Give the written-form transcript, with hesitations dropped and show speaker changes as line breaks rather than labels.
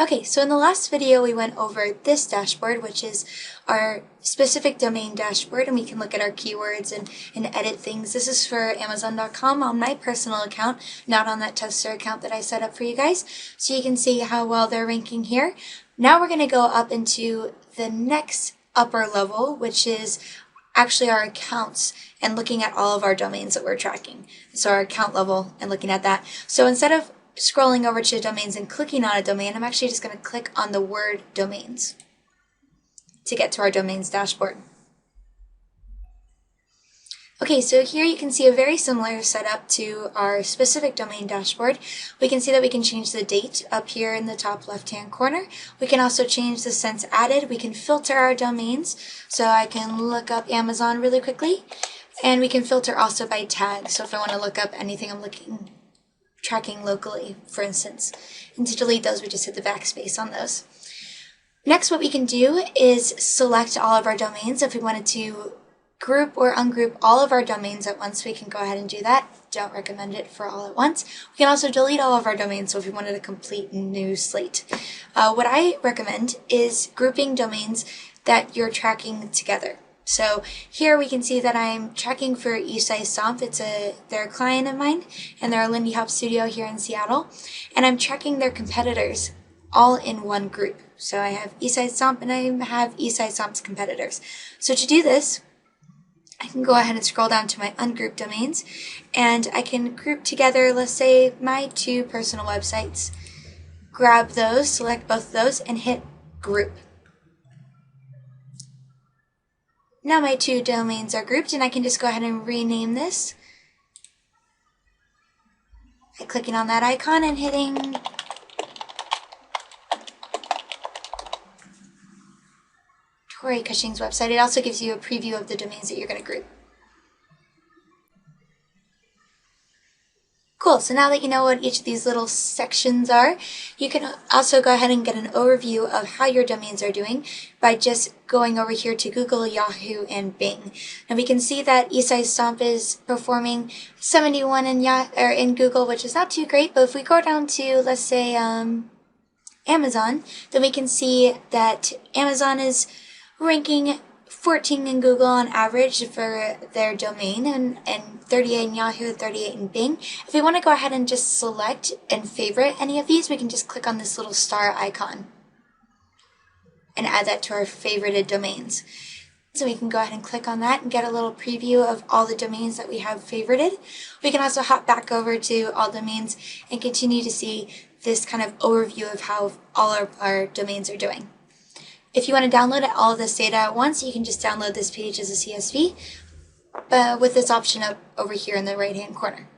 Okay, so in the last video we went over this dashboard, which is our specific domain dashboard, and we can look at our keywords and edit things. This is for Amazon.com on my personal account, not on that tester account that I set up for you guys. So you can see how well they're ranking here. Now we're going to go up into the next upper level, which is actually our accounts and looking at all of our domains that we're tracking. So our account level and looking at that. So instead of scrolling over to domains and clicking on a domain, I'm actually just going to click on the word domains to get to our domains dashboard. Okay, so here you can see a very similar setup to our specific domain dashboard. We can see that we can change the date up here in the top left-hand corner. We can also change the since added. We can filter our domains, so I can look up Amazon really quickly, and we can filter also by tag. So if I want to look up anything I'm tracking locally, for instance. And to delete those, we just hit the backspace on those. Next, what we can do is select all of our domains. If we wanted to group or ungroup all of our domains at once, we can go ahead and do that. Don't recommend it for all at once. We can also delete all of our domains, so if we wanted a complete new slate. What I recommend is grouping domains that you're tracking together. So here we can see that I'm tracking for Eastside Stomp. They're a client of mine, and they're a Lindy Hop studio here in Seattle. And I'm tracking their competitors all in one group. So I have Eastside Stomp and I have Eastside Stomp's competitors. So to do this, I can go ahead and scroll down to my ungrouped domains, and I can group together, let's say, my two personal websites. Grab those, select both of those, and hit group. Now my two domains are grouped, and I can just go ahead and rename this by clicking on that icon and hitting Tori Cushing's website. It also gives you a preview of the domains that you're going to group. Cool, so now that you know what each of these little sections are, you can also go ahead and get an overview of how your domains are doing by just going over here to Google, Yahoo, and Bing. And we can see that Eastside Stomp is performing 71 in Google, which is not too great, but if we go down to, let's say, Amazon, then we can see that Amazon is ranking 14 in Google on average for their domain, and 38 in Yahoo, 38 in Bing. If we want to go ahead and just select and favorite any of these, we can just click on this little star icon and add that to our favorited domains. So we can go ahead and click on that and get a little preview of all the domains that we have favorited. We can also hop back over to all domains and continue to see this kind of overview of how all of our domains are doing. If you want to download all of this data at once, you can just download this page as a CSV, but with this option up over here in the right-hand corner.